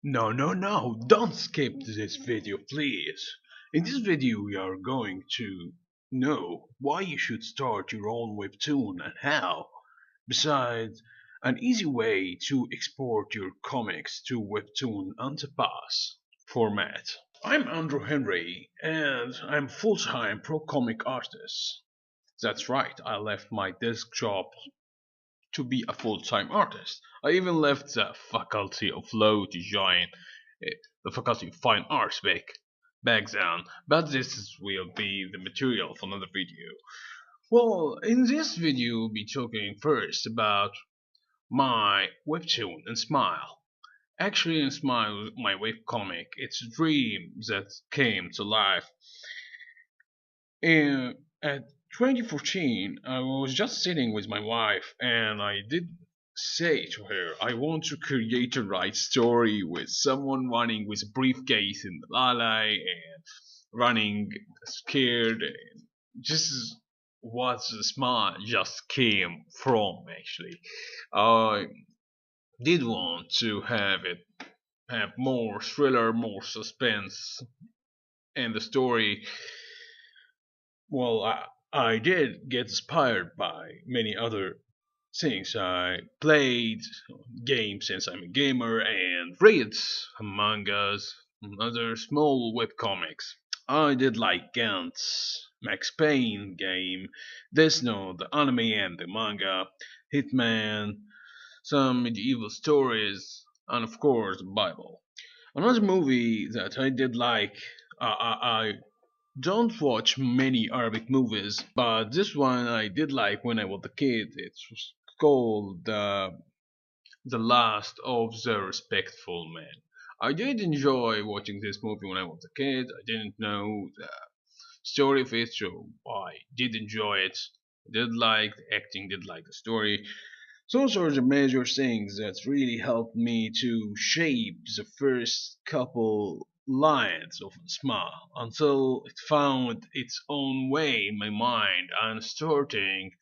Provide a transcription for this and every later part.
No, no, no, don't skip this video, please. In this video, we are going to know why you should start your own webtoon and how, besides an easy way to export your comics to webtoon and TAPAS format. I'm Andrew Henry, and I'm full-time pro comic artist. That's right, I left my desk job to be a full-time artist. I even left the faculty of law to join the faculty of fine arts back then. But will be the material for another video. Well, in this video, we'll be talking first about my webtoon Ensmile. Actually, Ensmile, my webcomic, it's a dream that came to life. At 2014, I was just sitting with my wife, and I did say to her, I want to create a right story with someone running with a briefcase in the alley and running scared. And just what the smile just came from, actually. I did want to have more thriller, more suspense, and the story. Well, I did get inspired by many other things. I played games since I'm a gamer and read mangas and other small webcomics. I did like Gantz, Max Payne game, Death Note, the anime and the manga, Hitman, some medieval stories, and of course the Bible. Another movie that I did like, I don't watch many Arabic movies, but this one I did like when I was a kid. It was called The Last of the Respectful Man. I did enjoy watching this movie when I was a kid. I didn't know the story of it, so I did enjoy it. I did like the acting, did like the story. So those are the major things that really helped me to shape the first couple lines of Smile until it found its own way in my mind and started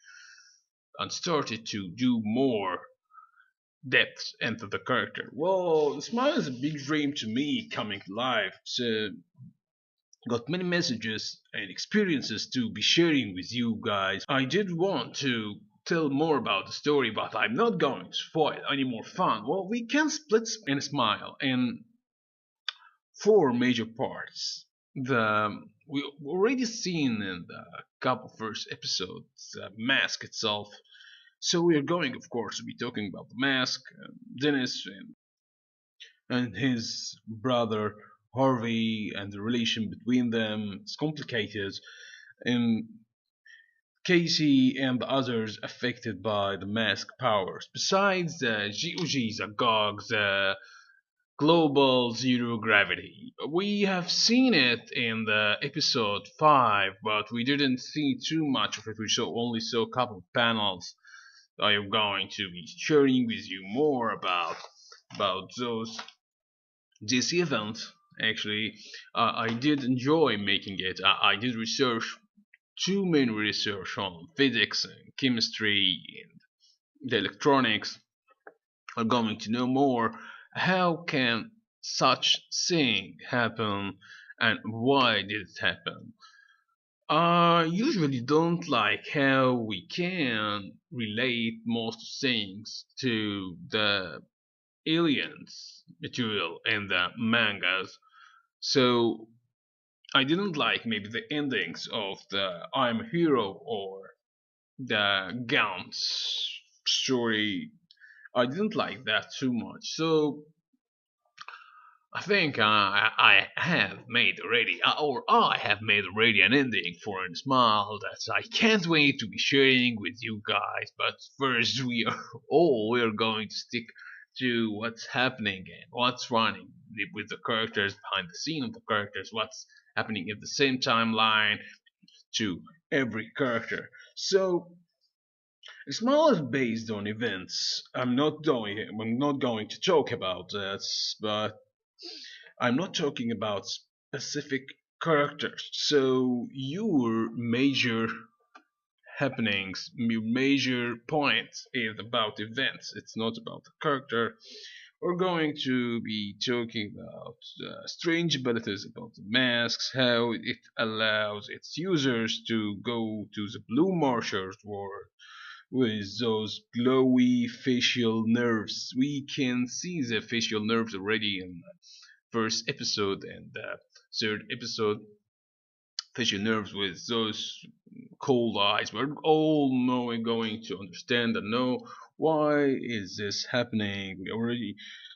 to do more depth into the character. Well, Smile is a big dream to me coming to life. So got many messages and experiences to be sharing with you guys. I did want to tell more about the story, but I'm not going to spoil any more fun. Well, we can split and Smile in four major parts. The we already seen in the couple first episodes the mask itself. So we are going, of course, to be talking about the mask, Dennis, and his brother Harvey, and the relation between them. It's complicated, and Casey and the others affected by the mask powers. Besides the GOG, the GOG, the global zero gravity. We have seen it in the episode 5, but we didn't see too much of it. We only saw a couple of panels. I am going to be sharing with you more about those this event. Actually, I did enjoy making it. I did research too many research on physics and chemistry and the electronics. I'm going to know more. How can such thing happen and why did it happen? I usually don't like how we can relate most things to the aliens material in the mangas. So I didn't like maybe the endings of the I'm a Hero or the Gaunt's story. I didn't like that too much. So I think I have made already, or I have made already an ending for a smile that I can't wait to be sharing with you guys. But first, we are going to stick to what's happening and what's running with the characters behind the scene of the characters, what's happening at the same timeline to every character. So Smile is based on events. I'm not going to talk about that, but I'm not talking about specific characters. So your major happenings, your major point is about events. It's not about the character. We're going to be talking about strange abilities about the masks, how it allows its users to go to the blue marshers world with those glowy facial nerves. We can see the facial nerves already in the first episode and the third episode. Facial nerves with those cold eyes. We're all knowing, going to understand and know why is this happening.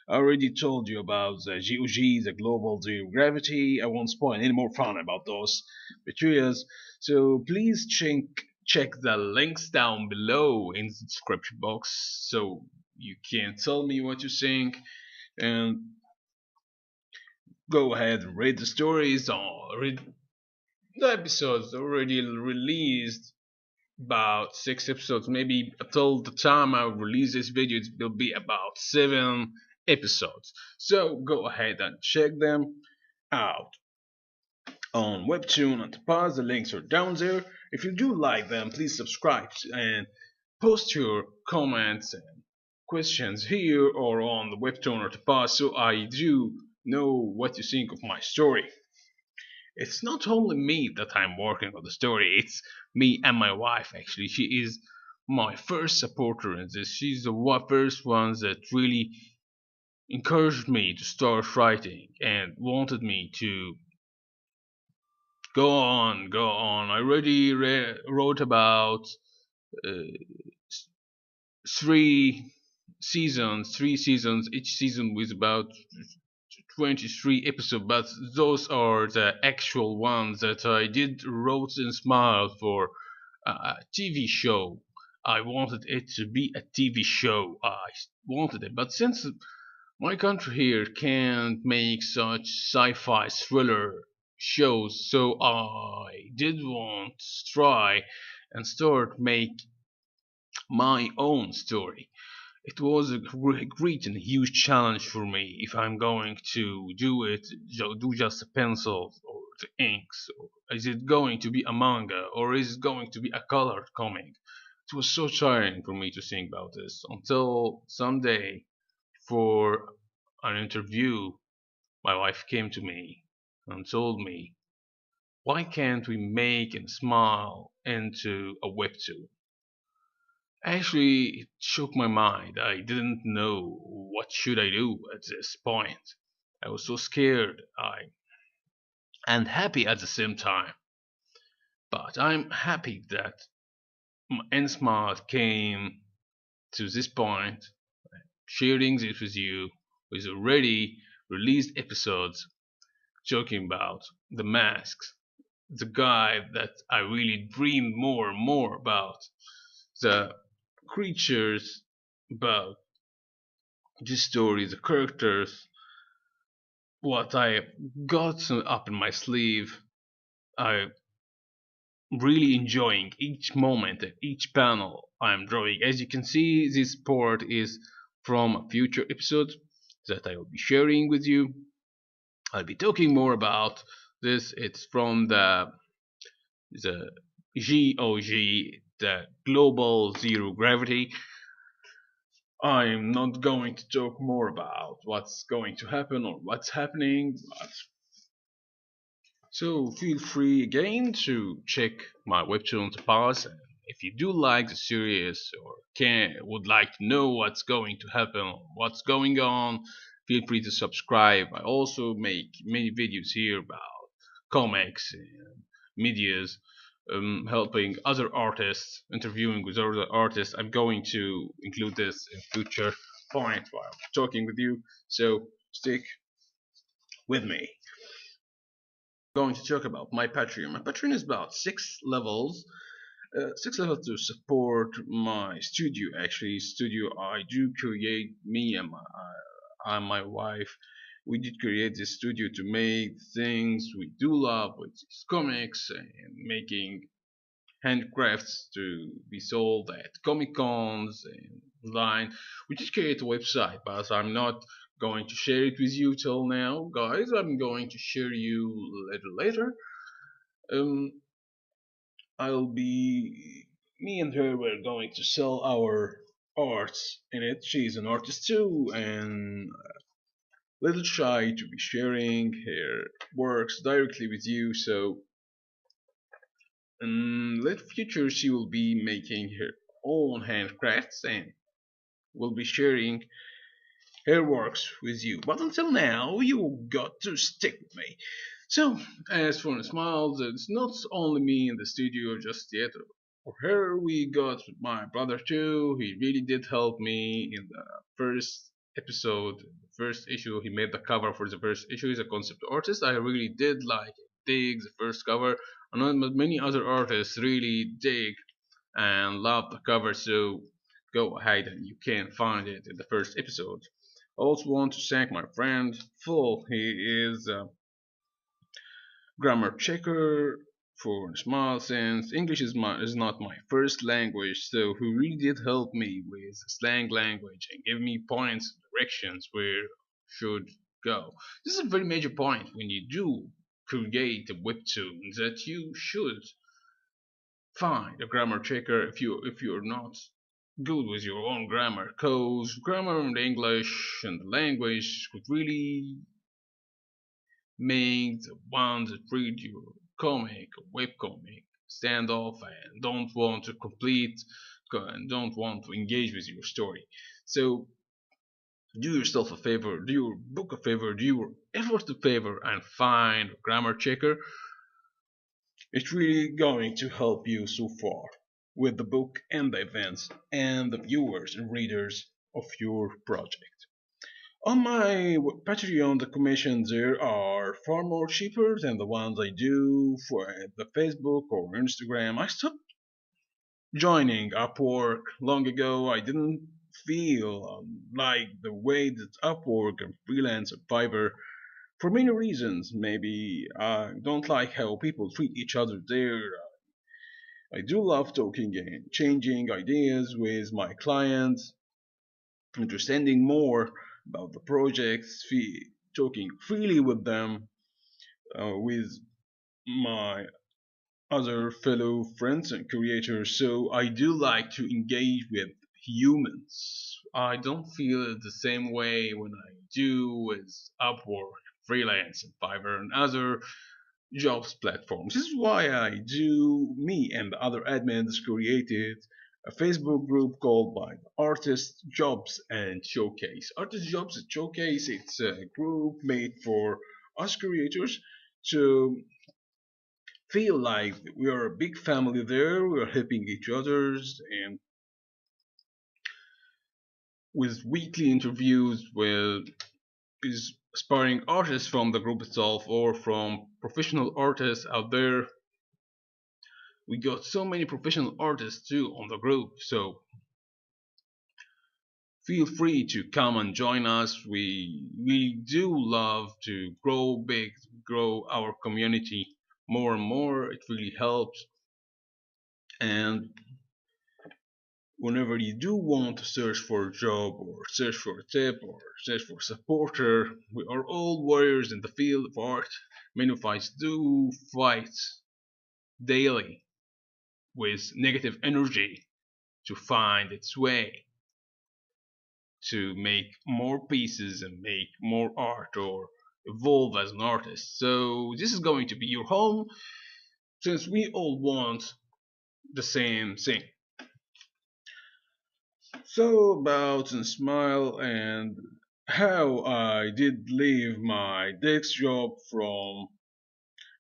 I already told you about the GOG, the global zero gravity. I won't spoil any more fun about those materials. So please check the links down below in the description box so you can tell me what you think and go ahead and read the stories or read the episodes already released about 6 episodes. Maybe until the time I release this video, it will be about 7 episodes. So go ahead and check them out on Webtoon and TAPAS. The links are down there. If you do like them, please subscribe and post your comments and questions here or on the Webtoon or TAPAS so I do know what you think of my story. It's not only me that I'm working on the story, it's me and my wife actually. She is my first supporter in this. She's the first one that really encouraged me to start writing and wanted me to go on. I already wrote about uh, three seasons, each season with about 23 episodes, but those are the actual ones that I did wrote and smile for a TV show. I wanted it to be a TV show. I wanted it, but since my country here can't make such sci-fi thriller shows, so I did want to try and start make my own story. It was a great and huge challenge for me if I'm going to do it, do just the pencils or the inks. Or is it going to be a manga or is it going to be a colored comic? It was so tiring for me to think about this until someday, for an interview, my wife came to me and told me, why can't we make and smile into a webtoon? Actually, it shook my mind. I didn't know what should I do at this point. I was so scared, I and happy at the same time. But I'm happy that Ensmile came to this point, sharing this with you with already released episodes talking about the masks, the guy that I really dreamed more and more about, the creatures, about this story, the characters, what I got up in my sleeve. I really enjoying each moment and each panel I'm drawing. As you can see, this part is from a future episode that I will be sharing with you. I'll be talking more about this. It's from the GOG, the Global Zero Gravity. I'm not going to talk more about what's going to happen or what's happening, but so feel free again to check my Webtoon pass. And if you do like the series or can would like to know what's going to happen, what's going on, feel free to subscribe. I also make many videos here about comics and medias, helping other artists, interviewing with other artists. I'm going to include this in future point while talking with you. So stick with me. Going to talk about my Patreon. My Patreon is about 6 levels. 6 levels to support my studio. Actually, studio I do create. Me and my wife. We did create this studio to make things we do love, which is comics and making handcrafts to be sold at Comic Cons and online. We did create a website, but I'm not going to share it with you till now, guys. I'm going to share you a little later. Um, I'll be me and her. We're going to sell our arts in it. She's an artist too, and little shy to be sharing her works directly with you. So in later future, she will be making her own handcrafts and will be sharing her works with you. But until now, you got to stick with me. So, as for the smiles, it's not only me in the studio just yet. For her, we got my brother too. He really did help me in the first episode, the first issue. He made the cover for the first issue. He's a concept artist. I really did like dig the first cover. And many other artists really dig and love the cover. So go ahead and you can find it in the first episode. I also want to thank my friend Phil. He is grammar checker for small sense. English is not my first language, so he really did help me with slang language and give me points, directions where should go. This is a very major point when you do create a webtoon that you should find a grammar checker if you're not good with your own grammar, cause grammar in English and the language could really make the ones that read your comic or webcomic stand off and don't want to complete and don't want to engage with your story. So do yourself a favor, do your book a favor, do your effort a favor and find a grammar checker. It's really going to help you so far with the book and the events and the viewers and readers of your project. On my Patreon, the commissions there are far more cheaper than the ones I do for the Facebook or Instagram. I stopped joining Upwork long ago. I didn't feel like the way that Upwork and freelance and Fiverr for many reasons. Maybe I don't like how people treat each other there. I do love talking and changing ideas with my clients, understanding more about the projects, talking freely with them, with my other fellow friends and creators. So I do like to engage with humans. I don't feel it the same way when I do with Upwork, freelance, and Fiverr, and other jobs platforms. This is why me and the other admins created a Facebook group called by Artist Jobs and Showcase. Artist Jobs and Showcase, it's a group made for us creators to feel like we are a big family there, we are helping each others and with weekly interviews with aspiring artists from the group itself or from professional artists out there. We got so many professional artists too on the group, so feel free to come and join us. We do love to grow big, grow our community more and more. It really helps. And whenever you do want to search for a job or search for a tip or search for a supporter, we are all warriors in the field of art. Many of us do fight daily with negative energy to find its way to make more pieces and make more art or evolve as an artist. So this is going to be your home since we all want the same thing. So about Ensmile and how I did leave my desk job from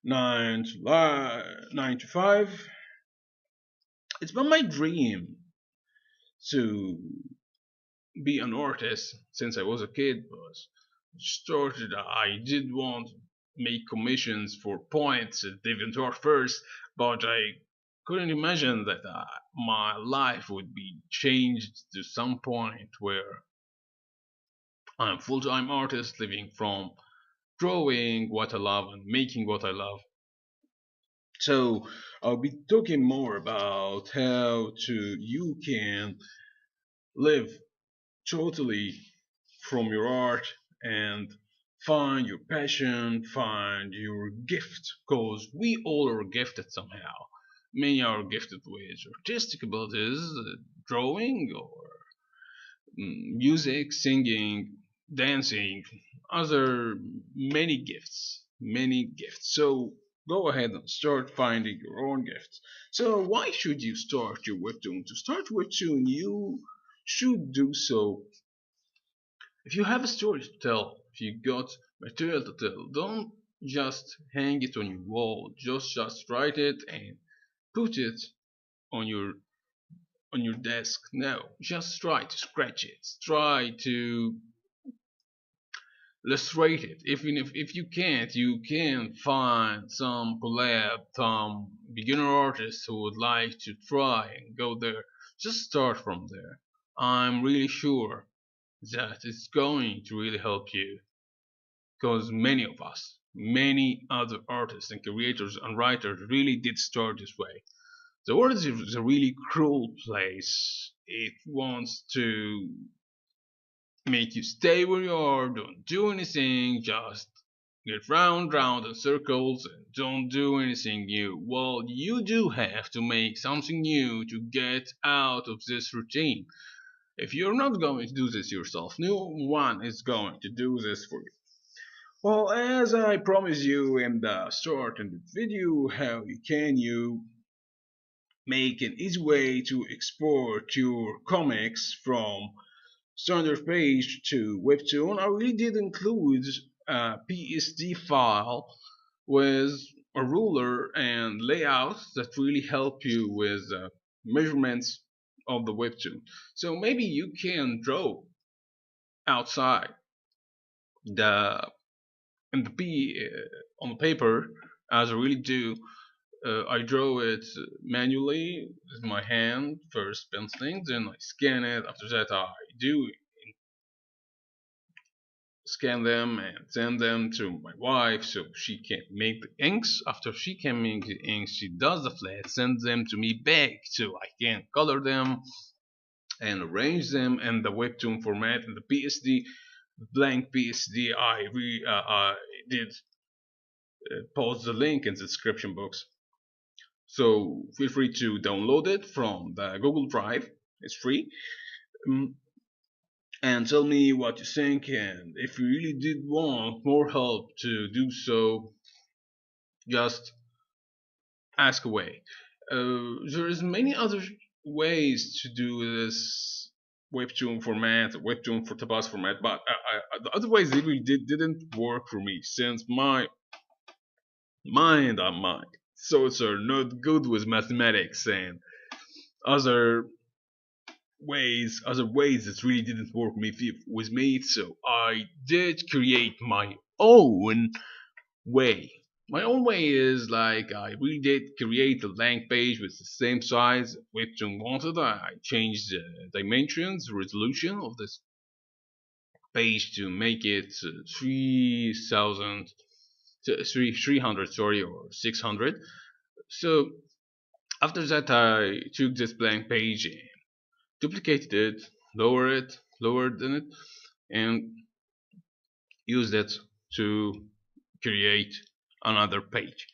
9 to 5. It's been my dream to be an artist since I was a kid. But started, I did want to make commissions for points at DeviantArt first, but I couldn't imagine that my life would be changed to some point where I'm a full-time artist living from drawing what I love and making what I love. So I'll be talking more about how to you can live totally from your art and find your passion, find your gift, because we all are gifted somehow. Many are gifted with artistic abilities, drawing or music, singing, dancing, other many gifts. So go ahead and start finding your own gifts. So why should you start your webtoon? To start webtoon, you should do so if you have a story to tell. If you got material to tell, don't just hang it on your wall. Just write it and put it on your desk. No, just try to scratch it. Try to illustrate it. Even if you can't, you can find some collab, some beginner artists who would like to try and go there. Just start from there. I'm really sure that it's going to really help you, because many of us, many other artists and creators and writers really did start this way. The world is a really cruel place. It wants to make you stay where you are, don't do anything, just get round in circles and don't do anything new. Well, you do have to make something new to get out of this routine. If you're not going to do this yourself, no one is going to do this for you. Well, as I promised you in the start in the video, how you make an easy way to export your comics from standard page to Webtoon, I really did include a PSD file with a ruler and layouts that really help you with measurements of the Webtoon. So maybe you can draw outside the in the P on the paper as I really do. I draw it manually with my hand, first penciling, then I scan it. After that, I do scan them and send them to my wife so she can make the inks. After she can make the inks, she does the flat, sends them to me back so I can color them and arrange them in the Webtoon format in the PSD. Blank PSD, I did post the link in the description box. So feel free to download it from the Google Drive. It's free. Um, and tell me what you think, and if you really did want more help to do so, just ask away. There's many other ways to do this Webtoon format, Webtoon for TAPAS format, but the other ways really didn't work for me since my mind and my thoughts are not good with mathematics and other other ways that really didn't work with me. So I did create my own way. My own way is like I really did create a blank page with the same size which I wanted. I changed the dimensions, resolution of this page to make it 3000 300, sorry, or 600. So after that I took this blank page, duplicated it, lowered in it, and used it to create another page.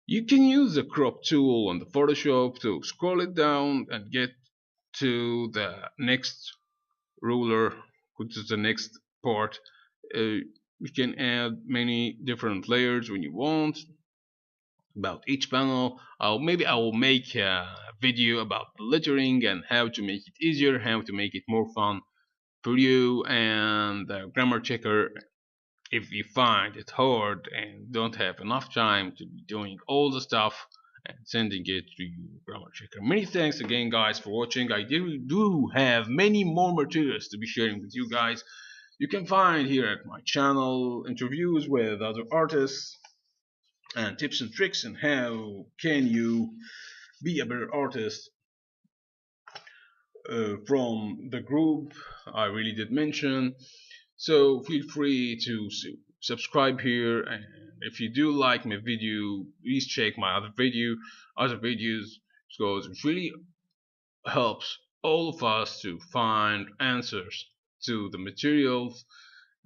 You can use the crop tool on the Photoshop to scroll it down and get to the next ruler, which is the next part. You can add many different layers when you want about each panel. Maybe I will make a video about lettering and how to make it easier, how to make it more fun for you and the grammar checker if you find it hard and don't have enough time to be doing all the stuff and sending it to your grammar checker. Many thanks again, guys, for watching. I do have many more materials to be sharing with you guys. You can find here at my channel interviews with other artists and tips and tricks on how can you be a better artist from the group I really did mention. So feel free to subscribe here, and if you do like my video, please check my other videos, because it really helps all of us to find answers to the materials.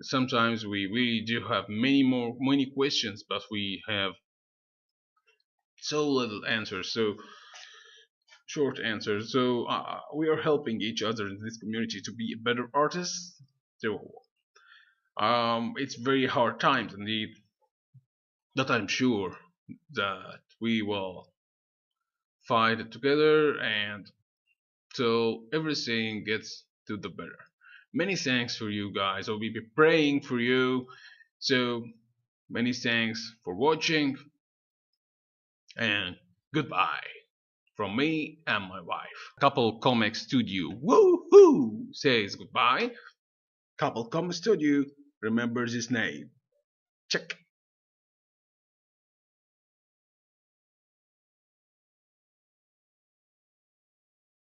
Sometimes we really do have many questions, but we have so little answers. So Short answer. So we are helping each other in this community to be a better artist. So it's very hard times indeed, that I'm sure that we will fight it together and till everything gets to the better. Many thanks for you guys. I'll be praying for you. So many thanks for watching and goodbye from me and my wife. Couple Comic Studio, woohoo, says goodbye. Couple Comic Studio remembers his name. Check.